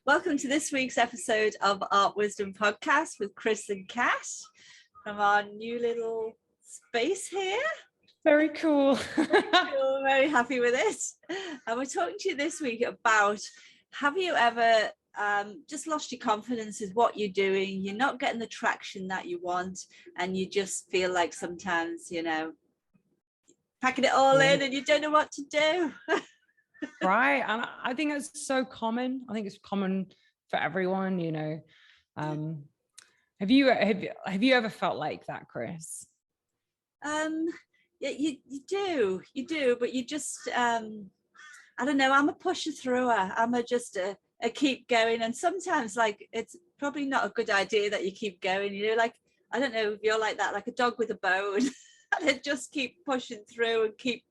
Welcome to this week's episode of Art Wisdom Podcast with Chris and Kat from our new little space here. Very cool. We're very happy with it. And we're talking to you this week about, have you ever just lost your confidence with what you're doing? You're not getting the traction that you want, and you just feel like sometimes, packing it all in and you don't know what to do. Right. And I think it's so common. I think it's common for everyone, Have you ever felt like that, Chris? Yeah, you do, but you just I don't know, I'm a pusher througher. I'm a keep going, and sometimes it's probably not a good idea that you keep going, I don't know if you're like that, like a dog with a bone. And they just keep pushing through and keep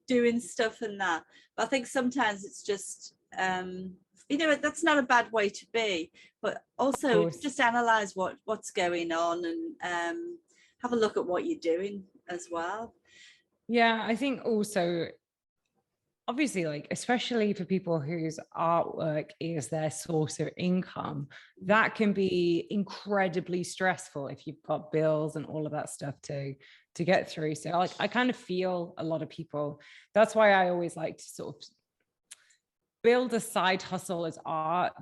doing stuff and that. But I think sometimes it's just that's not a bad way to be, but also just analyze what's going on and have a look at what you're doing as well. Yeah, I think also, obviously, especially for people whose artwork is their source of income, that can be incredibly stressful if you've got bills and all of that stuff to get through. So I kind of feel a lot of people. That's why I always like to sort of build a side hustle as art,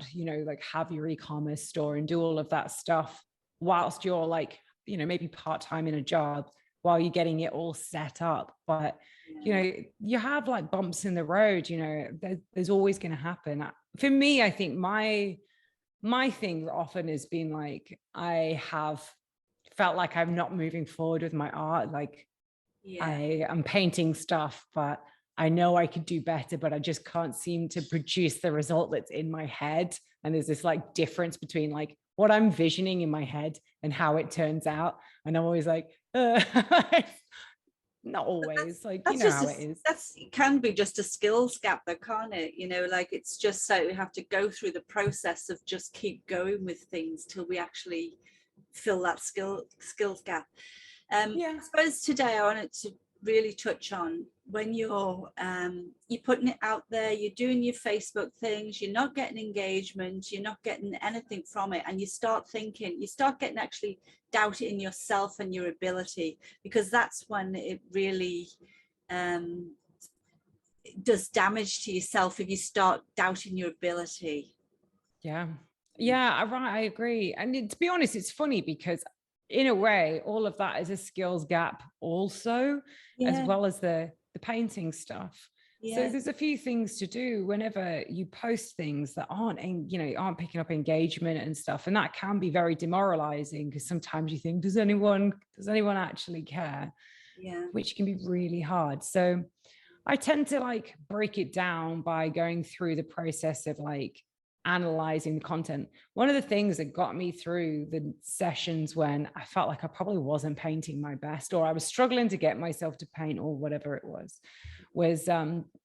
have your e-commerce store and do all of that stuff whilst you're maybe part-time in a job while you're getting it all set up. But you have bumps in the road, there's always going to happen. For me, I think my thing often has been I have felt like I'm not moving forward with my art. I am painting stuff, but I know I could do better, but I just can't seem to produce the result that's in my head. And there's this difference between what I'm visioning in my head and how it turns out. And I'm always not always, how it is. It can be just a skills gap though, can't it? It's just so we have to go through the process of just keep going with things till we actually fill that skills gap. I suppose today I wanted to really touch on when you're putting it out there, you're doing your Facebook things, you're not getting engagement, you're not getting anything from it, and you start getting actually doubt in yourself and your ability, because that's when it really does damage to yourself if you start doubting your ability. Yeah, right, I agree. And to be honest, it's funny because in a way, all of that is a skills gap also, as well as the painting stuff. So there's a few things to do whenever you post things that aren't picking up engagement and stuff. And that can be very demoralizing, because sometimes you think, does anyone actually care? Yeah. Which can be really hard. So I tend to break it down by going through the process of analyzing the content. One of the things that got me through the sessions when I felt like I probably wasn't painting my best, or I was struggling to get myself to paint, or whatever it was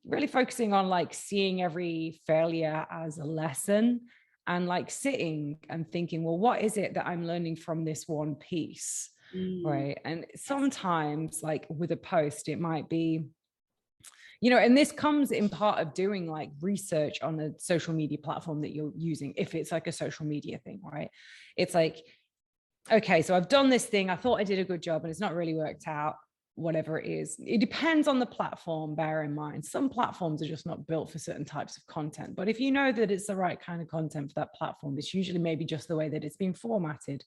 really focusing on seeing every failure as a lesson, and sitting and thinking, well, what is it that I'm learning from this one piece? Right. And sometimes with a post, it might be, and this comes in part of doing research on a social media platform that you're using. If it's a social media thing, right? It's okay, so I've done this thing. I thought I did a good job and it's not really worked out, whatever it is. It depends on the platform, bear in mind. Some platforms are just not built for certain types of content. But if you know that it's the right kind of content for that platform, it's usually maybe just the way that it's been formatted.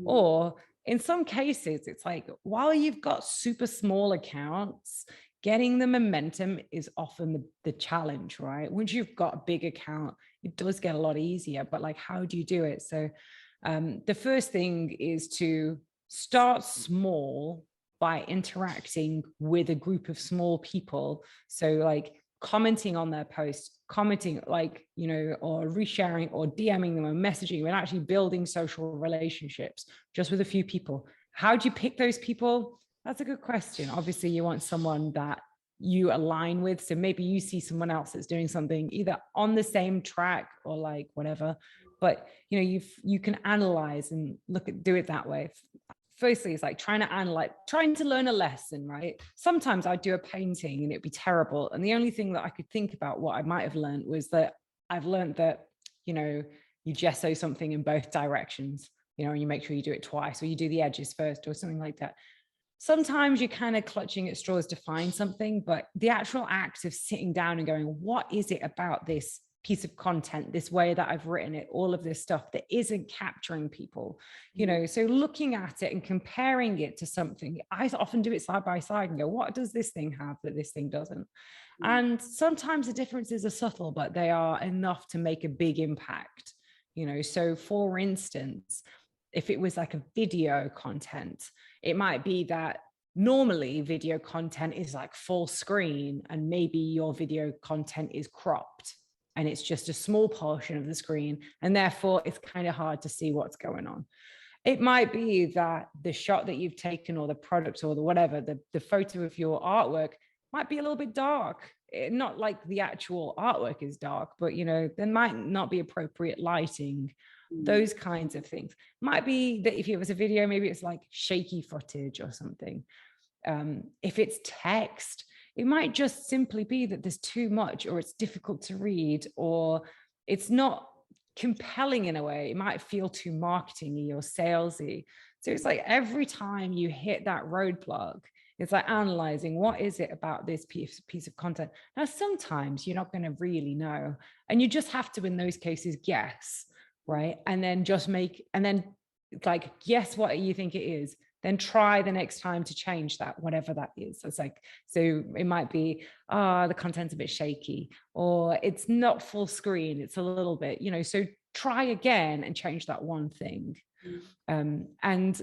Or in some cases, it's while you've got super small accounts, getting the momentum is often the challenge, right? Once you've got a big account, it does get a lot easier, but how do you do it? So the first thing is to start small by interacting with a group of small people. So commenting on their posts, commenting or resharing or DMing them or messaging them, and actually building social relationships just with a few people. How do you pick those people? That's a good question. Obviously, you want someone that you align with. So maybe you see someone else that's doing something either on the same track or whatever, but you can analyze and do it that way. Firstly, it's trying to learn a lesson, right? Sometimes I'd do a painting and it'd be terrible. And the only thing that I could think about what I might have learned was that I've learned that, you gesso something in both directions, you know, and you make sure you do it twice, or you do the edges first or something like that. Sometimes you're kind of clutching at straws to find something, but the actual act of sitting down and going, what is it about this piece of content, this way that I've written it, all of this stuff that isn't capturing people, you know? So looking at it and comparing it to something, I often do it side by side and go, what does this thing have that this thing doesn't? And sometimes the differences are subtle, but they are enough to make a big impact, you know? So for instance, if it was like a video content, it might be that normally video content is like full screen, and maybe your video content is cropped and it's just a small portion of the screen, and therefore it's kind of hard to see what's going on. It might be that the shot that you've taken, or the product, or the whatever, the photo of your artwork might be a little bit dark. Not like the actual artwork is dark, but you know, there might not be appropriate lighting. Those kinds of things. Might be that if it was a video, maybe it's like shaky footage or something. If it's text, it might just simply be that there's too much, or it's difficult to read, or it's not compelling in a way. It might feel too marketing-y or salesy. So it's like every time you hit that roadblock, it's like analyzing, what is it about this piece of content? Now, sometimes you're not going to really know, and you just have to, in those cases, guess. Right. And then just like, guess what you think it is, then try the next time to change that, whatever that is. It's like, so it might be, the content's a bit shaky, or it's not full screen, it's a little bit, you know, so try again and change that one thing. And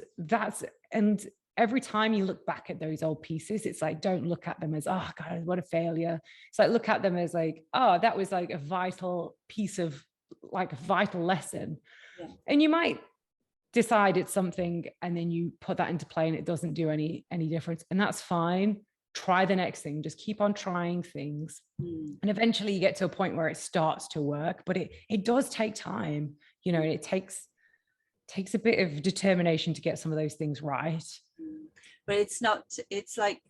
every time you look back at those old pieces, it's like, don't look at them as, oh God, what a failure. It's like, look at them as like, oh, that was like a vital piece of, like a vital lesson. And you might decide it's something, and then you put that into play and it doesn't do any difference, and that's fine. Try the next thing, just keep on trying things, and eventually you get to a point where it starts to work. But it does take time, you know, and it takes a bit of determination to get some of those things right. But it's like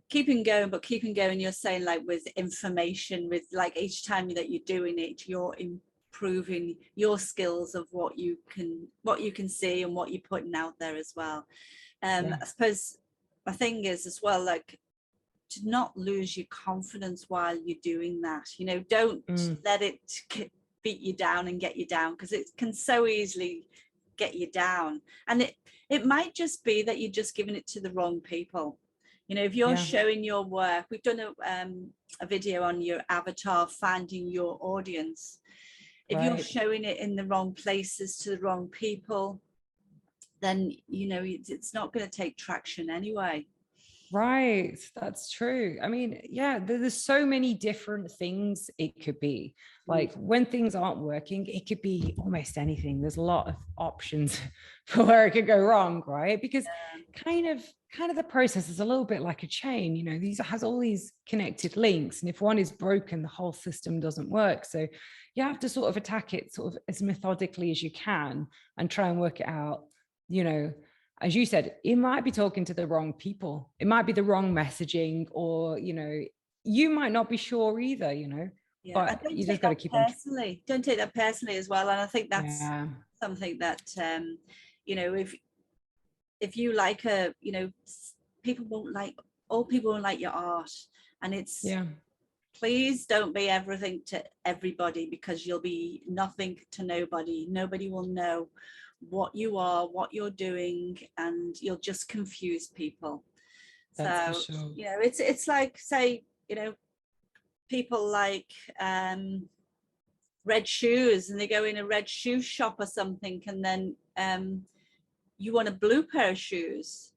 keeping going, but keeping going, you're saying, like with information, with like each time that you're doing it, you're improving your skills of what you can see and what you're putting out there as well. I suppose my thing is as well, like, to not lose your confidence while you're doing that. You know, don't let it beat you down and get you down, because it can so easily get you down. And it might just be that you're just giving it to the wrong people. You know, if you're showing your work, we've done a video on your avatar, finding your audience. If you're showing it in the wrong places to the wrong people, then, you know, it's not going to take traction anyway. Right, that's true. I mean, yeah, there's so many different things it could be. Like when things aren't working, it could be almost anything. There's a lot of options for where it could go wrong, right? Because kind of the process is a little bit like a chain, you know, has all these connected links, and if one is broken, the whole system doesn't work. So you have to sort of attack it sort of as methodically as you can and try and work it out, you know. As you said, it might be talking to the wrong people. It might be the wrong messaging, or, you know, you might not be sure either, you know, but you just got to keep on. Don't take that personally as well. And I think that's something that, you know, if you like you know, all people won't like your art. And it's, please don't be everything to everybody, because you'll be nothing to nobody. Nobody will know what you are, what you're doing, and you'll just confuse people. That's so, for sure. You know, it's like, say, you know, people like red shoes, and they go in a red shoe shop or something, and then you want a blue pair of shoes,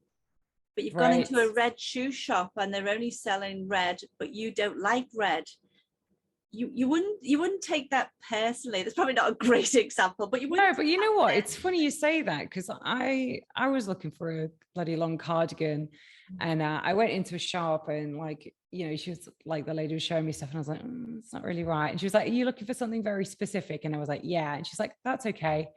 but you've gone into a red shoe shop and they're only selling red, but you don't like red. You wouldn't take that personally. That's probably not a great example, but you wouldn't. No, but you know what? It's funny you say that, because I was looking for a bloody long cardigan, and I went into a shop, and like, you know, she was like, the lady was showing me stuff, and I was like, it's not really right. And she was like, are you looking for something very specific? And I was like, yeah. And she's like, that's okay,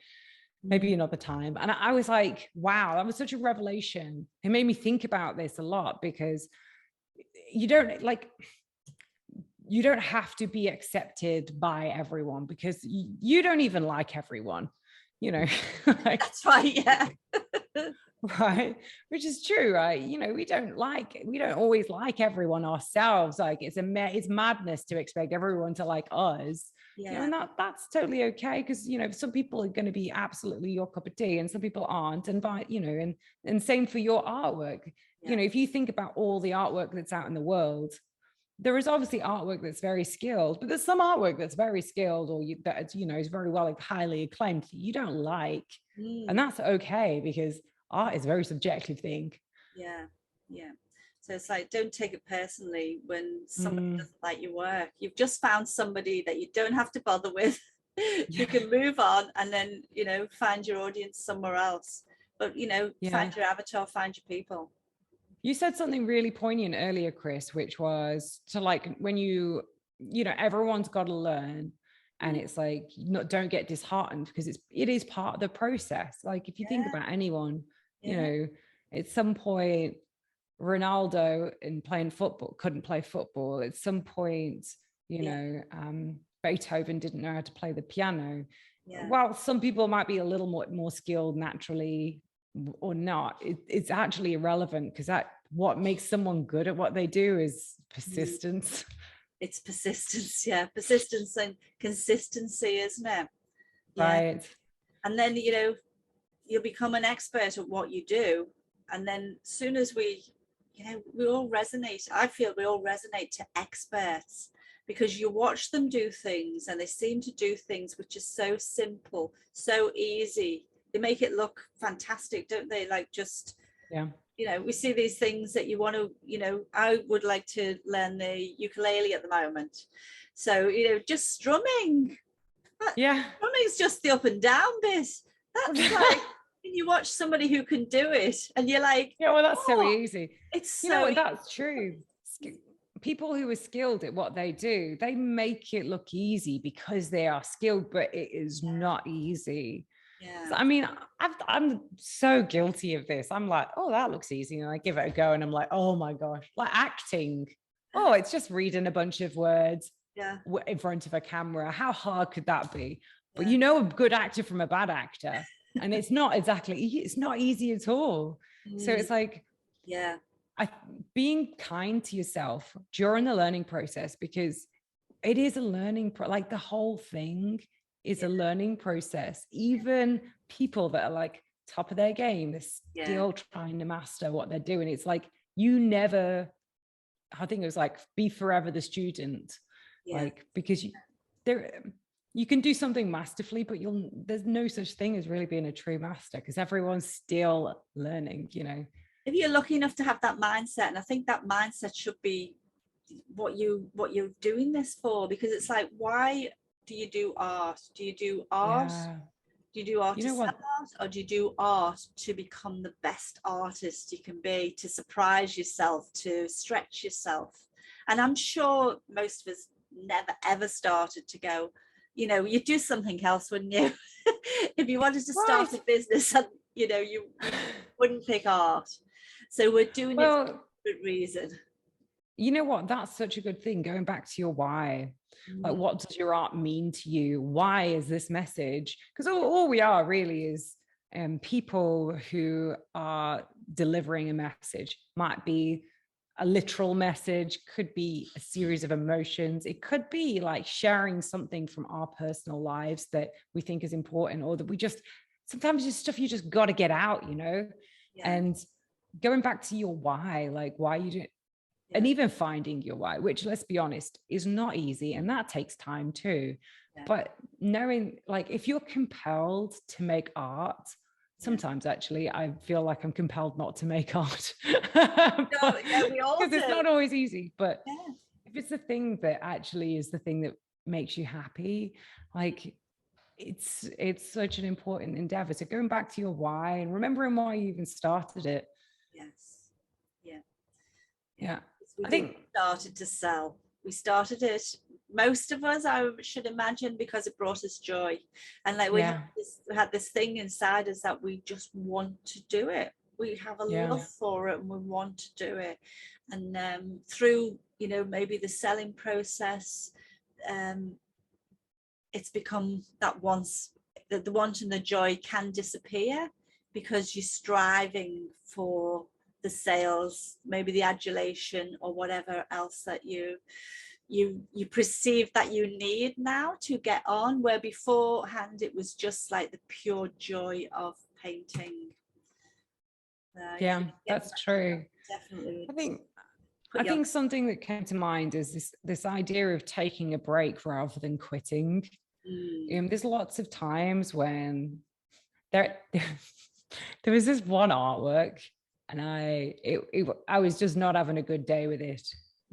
maybe another time. And I was like, wow, that was such a revelation. It made me think about this a lot, because you don't, like, you don't have to be accepted by everyone, because you don't even like everyone, you know. Like, that's right, yeah. right, which is true, right? You know, we don't always like everyone ourselves. Like, it's madness to expect everyone to like us. You know, Yeah, and that's totally okay, because, you know, some people are going to be absolutely your cup of tea and some people aren't. And by, you know, and same for your artwork. yeah, You know, if you think about all the artwork that's out in the world, there is obviously artwork that's very skilled, but there's some artwork that's very skilled, or that, you know, is very well, like, highly acclaimed, that you don't like. And that's okay, because art is a very subjective thing. yeah, yeah. So it's like, don't take it personally when somebody Mm, doesn't like your work. You've just found somebody that you don't have to bother with. You yeah, can move on and then, you know, find your audience somewhere else. But, you know, yeah. find your avatar, find your people. You said something really poignant earlier, Chris, which was to, like, when you know, everyone's got to learn, and Mm. it's like, don't get disheartened, because it is part of the process. Like, if you think Yeah, about anyone, you yeah, know, at some point, Ronaldo, in playing football, couldn't play football. At some point, you yeah, know, Beethoven didn't know how to play the piano. yeah. While some people might be a little more skilled naturally or not, it's actually irrelevant, because that what makes someone good at what they do is Mm. persistence. It's persistence, yeah, persistence and consistency, isn't it? Yeah. Right. And then, you know, you'll become an expert at what you do. And then soon as you know, we all resonate. I feel we all resonate to experts, because you watch them do things and they seem to do things which is so simple, so easy. They make it look fantastic, don't they? Like, just, Yeah. you know, we see these things that you want to, you know, I would like to learn the ukulele at the moment. So, you know, just strumming. Yeah. Strumming's just the up and down bit. That's like, you watch somebody who can do it and you're like, Yeah, well, that's so oh, easy. it's You know so what? easy. That's true. People who are skilled at what they do, they make it look easy because they are skilled, but it is not easy. Yeah. So, I mean, I'm so guilty of this. I'm like, oh, that looks easy. And I give it a go and I'm like, oh my gosh, like acting. Oh, it's just reading a bunch of words Yeah. in front of a camera. How hard could that be? But Yeah. you know a good actor from a bad actor. And it's not easy at all. So Mm, it's like, yeah. being kind to yourself during the learning process, because it is a like the whole thing is Yeah. a learning process. Even people that are like top of their game, they're Yeah. still trying to master what they're doing. It's like, you never, I think it was like, be forever the student, Yeah. like, because there, you can do something masterfully, but there's no such thing as really being a true master, because everyone's still learning, you know. If you're lucky enough to have that mindset, and I think that mindset should be what you're doing this for, because it's like, why do you do art? Do you do art? Yeah. Do you do art You to know sell what? art, or do you do art to become the best artist you can be, to surprise yourself, to stretch yourself? And I'm sure most of us never ever started to go, you know, you'd do something else, wouldn't you? If you wanted to start Right. a business, and you know, you wouldn't pick art. So we're doing it for Well, a good reason. you know what? That's such a good thing. Going back to your why, like, Mm, what does your art mean to you? Why is this message? Because all we are really is people who are delivering a message. Might be a literal message, could be a series of emotions. It could be like sharing something from our personal lives that we think is important, or that we just, sometimes just stuff you just got to get out, you know? yeah, And going back to your why, like, why you do, and yeah, even finding your why, which, let's be honest, is not easy, and that takes time too. yeah, But knowing, like, if you're compelled to make art, yeah. sometimes actually I feel like I'm compelled not to make art, No, yeah, we all because it's do. not always easy. But Yeah. if it's the thing that actually is the thing that makes you happy, like, it's such an important endeavor. So going back to your why and remembering why you even started it. Yes. Yeah. Yeah. Yeah, We I didn't think, start it to sell. We started it, most of us, I should imagine, because it brought us joy. And like, yeah, we had this thing inside us that we just want to do it. We have a yeah, love for it and we want to do it. And through you know, maybe the selling process, it's become that once the want and the joy can disappear because you're striving for the sales, maybe the adulation or whatever else that you perceive that you need now to get on, where beforehand it was just like the pure joy of painting. Yeah, that's true. Definitely. I think something that came to mind is this idea of taking a break rather than quitting. There's lots of times when there was this one artwork, and I was just not having a good day with it.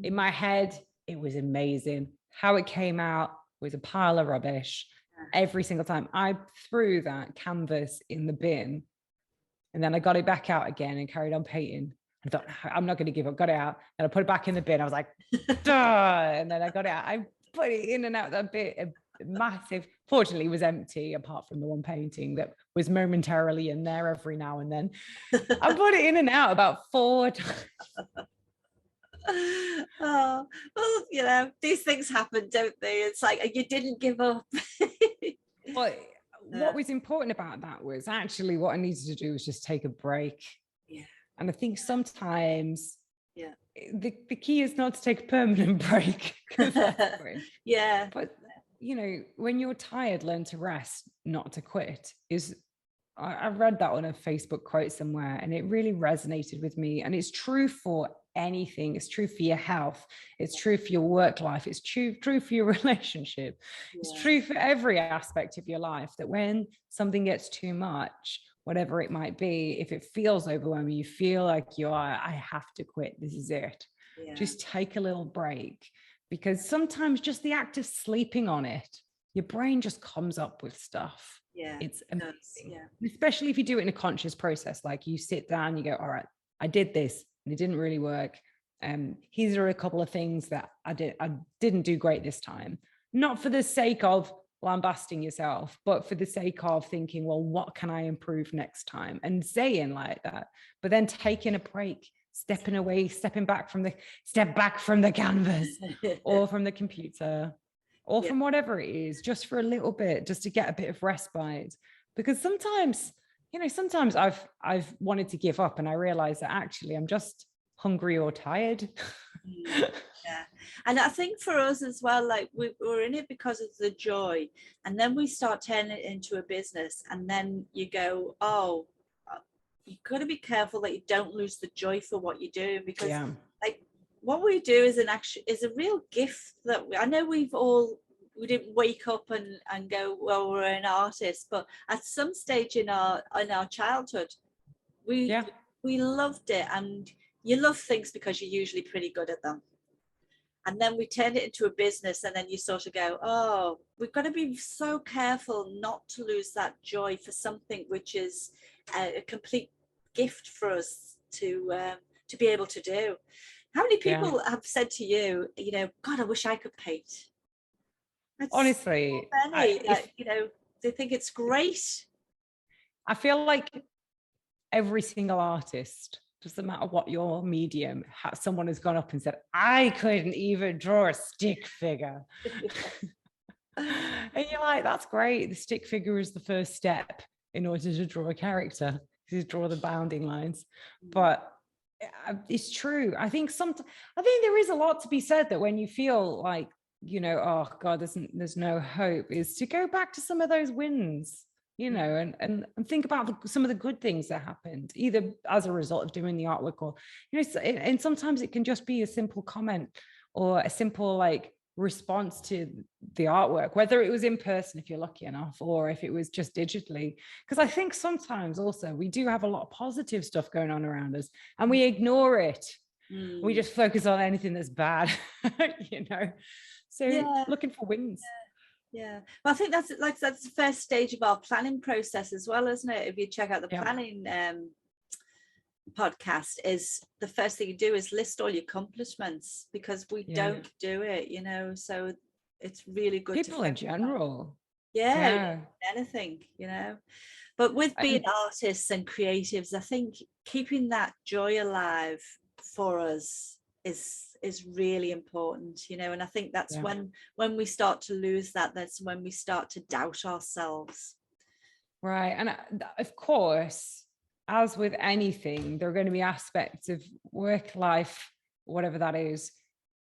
In my head, it was amazing. How it came out was a pile of rubbish. Every single time I threw that canvas in the bin, and then I got it back out again and carried on painting. I thought, I'm not going to give up. Got it out, and I put it back in the bin. I was like, duh! And then I got it out. I put it in and out that bit. Massive. Fortunately, it was empty apart from the one painting that was momentarily in there every now and then. I put it in and out about 4 times. Oh, well, you know, these things happen, don't they? It's like you didn't give up. But what was important about that was actually what I needed to do was just take a break. Yeah. And I think sometimes the key is not to take a permanent break. Yeah. But, you know, when you're tired, learn to rest, not to quit. I read that on a Facebook quote somewhere, and it really resonated with me. And it's true for anything. It's true for your health. It's true for your work life. It's true for your relationship. It's true for every aspect of your life, that when something gets too much, whatever it might be, if it feels overwhelming, you feel like I have to quit. This is it. Just take a little break, because sometimes just the act of sleeping on it, your brain just comes up with stuff. It's amazing. Especially if you do it in a conscious process, like you sit down, you go, all right, I did this and it didn't really work. Here are a couple of things that I didn't do great this time. Not for the sake of lambasting yourself, but for the sake of thinking, well, what can I improve next time? And saying like that, but then taking a break, stepping back from the canvas or from the computer or from whatever it is, just for a little bit, just to get a bit of respite. Because sometimes I've wanted to give up, and I realize that actually I'm just hungry or tired. And I think for us as well, like we're in it because of the joy, and then we start turning it into a business, and then you go, oh, you've got to be careful that you don't lose the joy for what you do, because like what we do is a real gift that I know we didn't wake up and go, well, we're an artist, but at some stage in our childhood, we loved it. And you love things because you're usually pretty good at them. And then we turn it into a business, and then you sort of go, oh, we've got to be so careful not to lose that joy for something which is a complete gift for us to be able to do. How many people have said to you, you know, God, I wish I could paint? That's honestly, so many, you know, they think it's great. I feel like every single artist, doesn't matter what your medium, someone has gone up and said, I couldn't even draw a stick figure. And you're like, that's great. The stick figure is the first step in order to draw a character, to draw the bounding lines. But it's true. I think there is a lot to be said that when you feel like, you know, oh God, there's no hope, is to go back to some of those wins, you know, and think about some of the good things that happened, either as a result of doing the artwork, or, you know, and sometimes it can just be a simple comment or a simple like response to the artwork, whether it was in person if you're lucky enough, or if it was just digitally. Because I think sometimes also we do have a lot of positive stuff going on around us and we ignore it. We just focus on anything that's bad, you know. So looking for wins. Well, I think that's the first stage of our planning process as well, isn't it? If you check out the planning podcast, is the first thing you do is list all your accomplishments, because we don't do it, you know. So it's really good. People in general. Anything, you know. But with being artists and creatives, I think keeping that joy alive for us is really important, you know. And I think that's Yeah. when we start to lose that, that's when we start to doubt ourselves. Right. And of course, as with anything, there are going to be aspects of work life, whatever that is,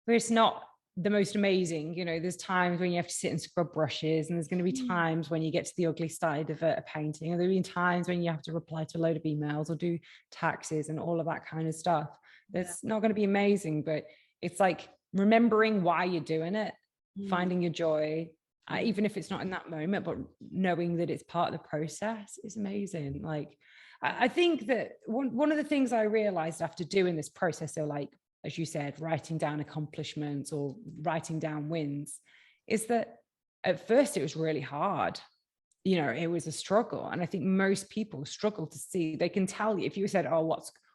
where it's not the most amazing. You know, there's times when you have to sit and scrub brushes, and there's going to be times when you get to the ugly side of a painting, and there'll be times when you have to reply to a load of emails or do taxes and all of that kind of stuff. That's not going to be amazing, but it's like remembering why you're doing it, finding your joy, even if it's not in that moment, but knowing that it's part of the process is amazing. Like, I think that one of the things I realized after doing this process, so like, as you said, writing down accomplishments or writing down wins, is that at first it was really hard. You know, it was a struggle. And I think most people struggle to see, they can tell you if you said, oh,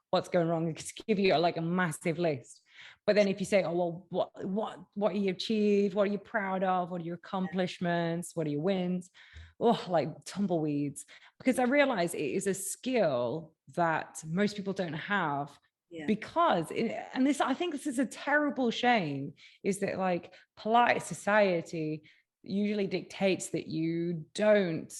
what's going wrong, they could give you like a massive list. But then if you say, oh, well, what you achieved, what are you proud of, what are your accomplishments, what are your wins? Oh, like tumbleweeds. Because I realize it is a skill that most people don't have, because and this, I think this is a terrible shame, is that like polite society usually dictates that you don't,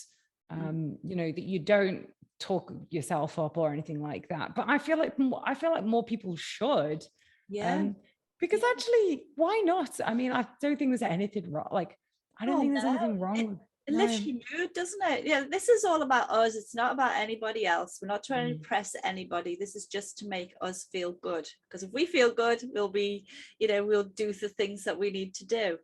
you know, that you don't talk yourself up or anything like that. But I feel like more people should. Because actually, why not? I mean, I don't think there's anything wrong. Like, I don't think there's anything wrong with it lifts your mood, doesn't it? Yeah, this is all about us. It's not about anybody else. We're not trying to impress anybody. This is just to make us feel good. Because if we feel good, we'll be, you know, we'll do the things that we need to do.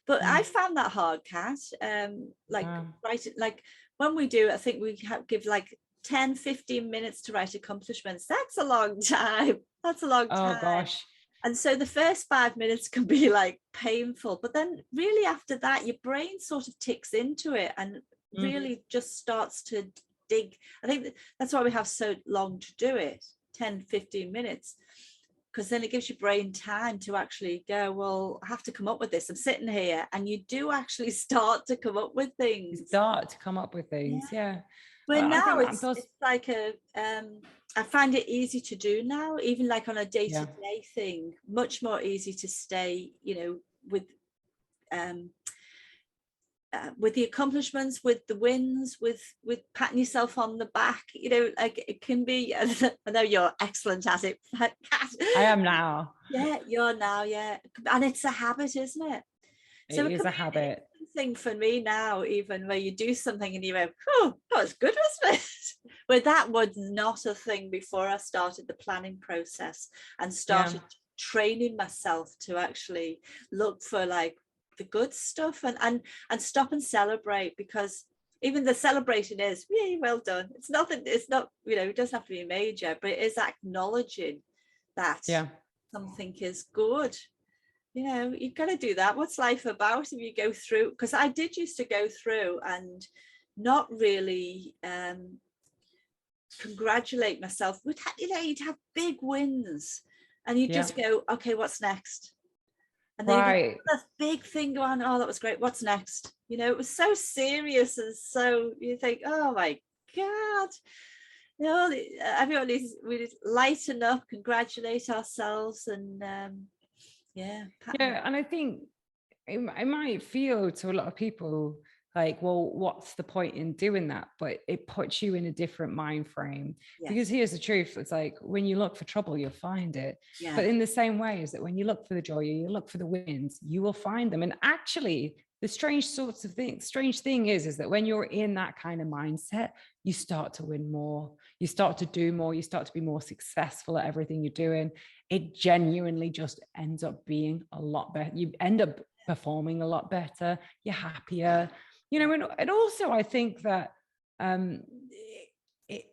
But I found that hard, Kat. Write it, like when we do, I think we give like 10-15 minutes to write accomplishments. That's a long time. That's a long time. Oh gosh. And so the first 5 minutes can be like painful, but then really after that, your brain sort of ticks into it and really just starts to dig. I think that's why we have so long to do it, 10-15 minutes, because then it gives your brain time to actually go, well, I have to come up with this. I'm sitting here, and you do actually start to come up with things. Yeah. Well, now it's like I find it easy to do now, even like on a day-to-day thing, much more easy to stay, you know, with the accomplishments, with the wins, with patting yourself on the back, you know, like it can be. I know you're excellent at it, Kat. I am now. Yeah, you're now. Yeah, and it's a habit, isn't it? So it is a habit. Thing for me now, even where you do something and you go, oh, that was good, wasn't it? But that was not a thing before I started the planning process and started training myself to actually look for like the good stuff and stop and celebrate, because even the celebrating is, yeah, well done. It's nothing, it's not, you know, it doesn't have to be major, but it is acknowledging that something is good. You know, you've got to do that. What's life about if you go through? Because I did used to go through and not really congratulate myself. You know, you'd have big wins and you just go, okay, what's next? And then you a big thing going, oh, that was great. What's next? You know, it was so serious, and so you think, oh my God. You know, everyone needs, we need to lighten up, congratulate ourselves, and and I think it might feel to a lot of people like, well, what's the point in doing that? But it puts you in a different mind frame. Because here's the truth. It's like, when you look for trouble, you'll find it. But in the same way is that when you look for the joy, you look for the wins, you will find them. And actually, the strange thing is that when you're in that kind of mindset, you start to win more, you start to do more, you start to be more successful at everything you're doing. It genuinely just ends up being a lot better. You end up performing a lot better, you're happier, you know. And also I think that it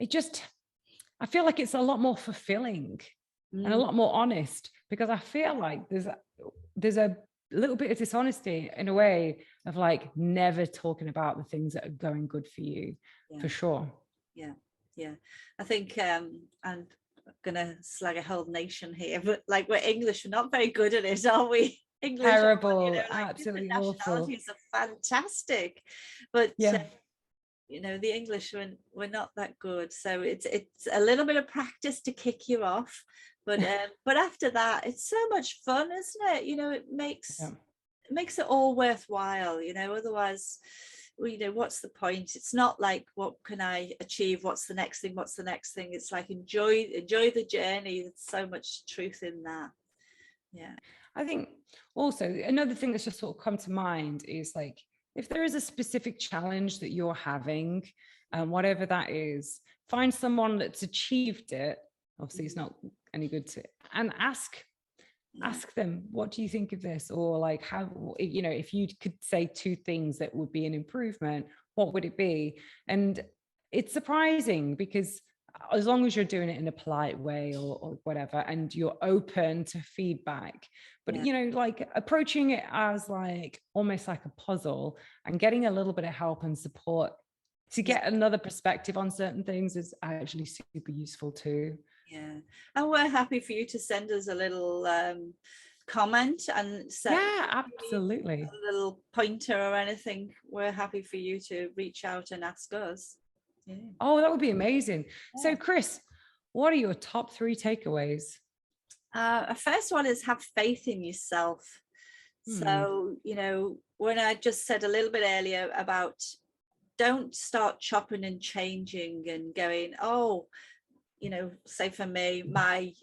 just, I feel like it's a lot more fulfilling and a lot more honest, because I feel like there's a little bit of dishonesty in a way of like never talking about the things that are going good for you, for sure. I think I'm gonna slag a whole nation here, but like, we're English, we're not very good at it, are we? English, terrible, you know, like, absolutely nationalities awful. Are fantastic, but you know, the English, we're not that good. So it's a little bit of practice to kick you off, But after that, it's so much fun, isn't it? It makes it all worthwhile. Otherwise, what's the point? It's not like, what can I achieve, what's the next thing, it's like, enjoy the journey. There's so much truth in that. Yeah. I think also another thing that's just sort of come to mind is, like, if there is a specific challenge that you're having, whatever that is, find someone that's achieved it. Obviously it's not any good to, and ask them, what do you think of this? Or like, how, if you could say 2 things that would be an improvement, what would it be? And it's surprising, because as long as you're doing it in a polite way or whatever, and you're open to feedback, but like approaching it as like almost like a puzzle, and getting a little bit of help and support to get another perspective on certain things is actually super useful too. Yeah, and we're happy for you to send us a little comment and say, absolutely, a little pointer or anything. We're happy for you to reach out and ask us. Yeah. Oh, that would be amazing. Yeah. So Chris, what are your top 3 takeaways? First one is, have faith in yourself. So, when I just said a little bit earlier about, don't start chopping and changing and going, say for me, my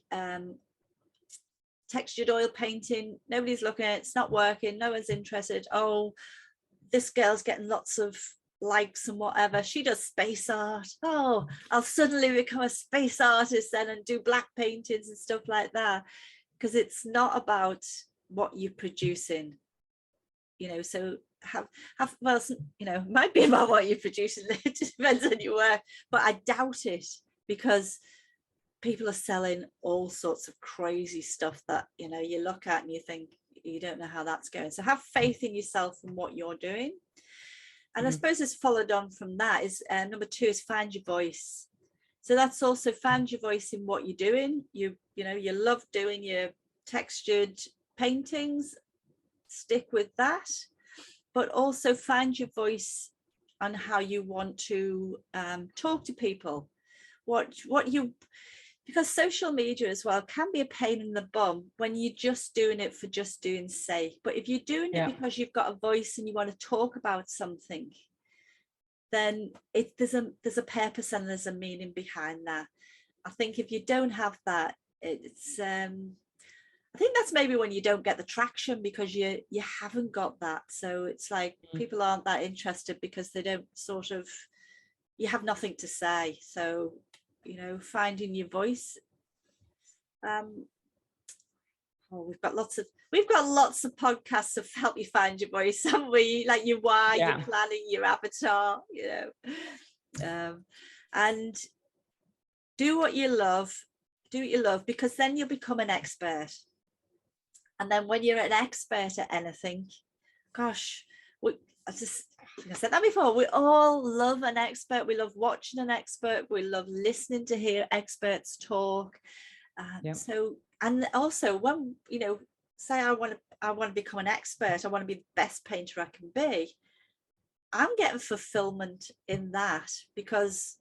textured oil painting, nobody's looking at it, it's not working, no one's interested. Oh, this girl's getting lots of likes and whatever, she does space art. Oh, I'll suddenly become a space artist then and do black paintings and stuff like that. Because it's not about what you're producing, so it might be about what you're producing. It depends on your work, but I doubt it, because people are selling all sorts of crazy stuff that you look at and you think, you don't know how that's going. So have faith in yourself and what you're doing. And I suppose it's followed on from that is number 2 is find your voice. So that's also, find your voice in what you're doing. You love doing your textured paintings, stick with that, but also find your voice on how you want to talk to people, because social media as well can be a pain in the bum when you're just doing it for just doing sake. But if you're doing it because you've got a voice and you want to talk about something, then there's a purpose and there's a meaning behind that. I think if you don't have that, it's I think that's maybe when you don't get the traction, because you haven't got that. So it's like people aren't that interested because they don't you have nothing to say. So finding your voice. We've got lots of podcasts to help you find your voice, haven't we? Like your why, your planning, your avatar, and do what you love, because then you'll become an expert. And then when you're an expert at anything, gosh, I think I said that before, we all love an expert. We love watching an expert. We love listening to hear experts talk. So, and also when, say I want to become an expert, I want to be the best painter I can be. I'm getting fulfillment in that, because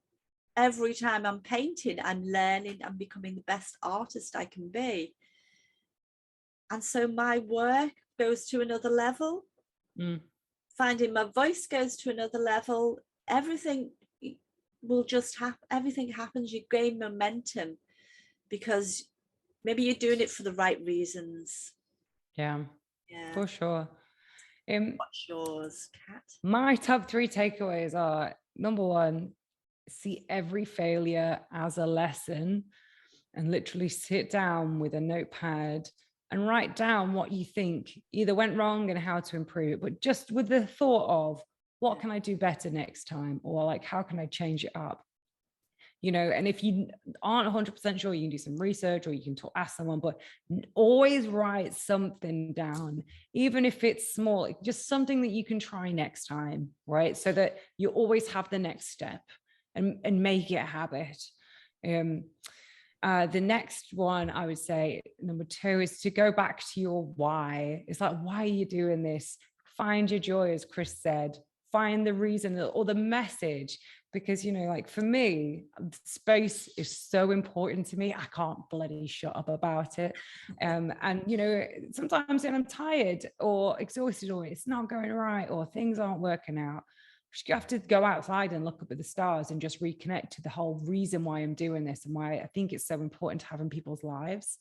every time I'm painting, I'm learning, I'm becoming the best artist I can be. And so my work goes to another level. Finding my voice goes to another level. Everything will just happen. Everything happens. You gain momentum because maybe you're doing it for the right reasons. Yeah, for sure. What's yours, Kat? My top 3 takeaways are, number 1, see every failure as a lesson, and literally sit down with a notepad and write down what you think either went wrong and how to improve it, but just with the thought of, what can I do better next time? Or like, how can I change it up? And if you aren't 100% sure, you can do some research, or you can ask someone, but always write something down, even if it's small, just something that you can try next time, right? So that you always have the next step and make it a habit. The next one, I would say, number 2, is to go back to your why. It's like, why are you doing this? Find your joy, as Chris said. find the reason or the message, because, you know, like for me, space is so important to me. I can't bloody shut up about it. And, you know, sometimes when I'm tired or exhausted or it's not going right or things aren't working out, you have to go outside and look up at the stars and just reconnect to the whole reason why I'm doing this and why I think it's so important to have in people's lives.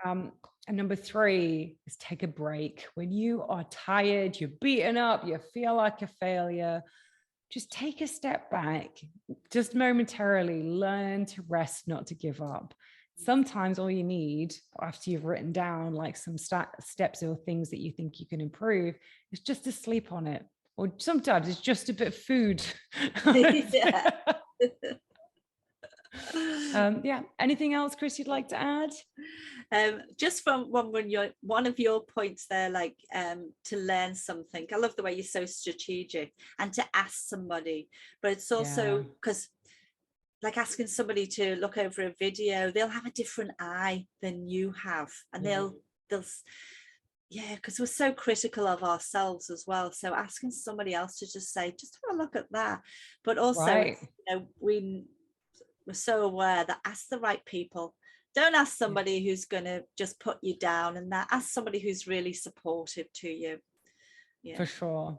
And number 3 is take a break. When you are tired, you're beaten up, you feel like a failure, just take a step back, just momentarily learn to rest, not to give up. Sometimes all you need after you've written down like some steps or things that you think you can improve is just to sleep on it. Or sometimes it's just a bit of food. Yeah. Yeah. Anything else, Chris, you'd like to add? Just from one of your points there, like to learn something. I love the way you're so strategic and to ask somebody, but it's also because like asking somebody to look over a video, they'll have a different eye than you have, and they'll yeah, because we're so critical of ourselves as well. So asking somebody else to just say, just have a look at that. But also, you know, we're so aware that ask the right people. Don't ask somebody who's going to just put you down, and that ask somebody who's really supportive to you. Yeah, for sure.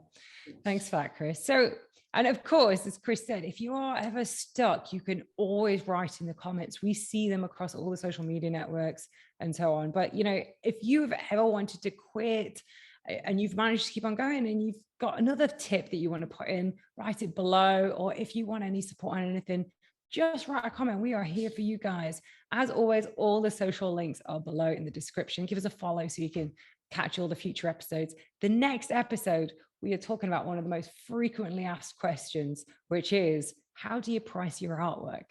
Thanks for that, Chris. So, and of course, as Chris said, if you are ever stuck, you can always write in the comments. We see them across all the social media networks and so on. But, you know, if you've ever wanted to quit and you've managed to keep on going and you've got another tip that you want to put in, write it below. Or if you want any support on anything, just write a comment. We are here for you guys. As always, all the social links are below in the description. Give us a follow so you can catch all the future episodes. The next episode, we are talking about one of the most frequently asked questions, which is, how do you price your artwork?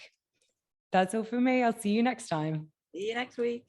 That's all for me. I'll see you next time. See you next week.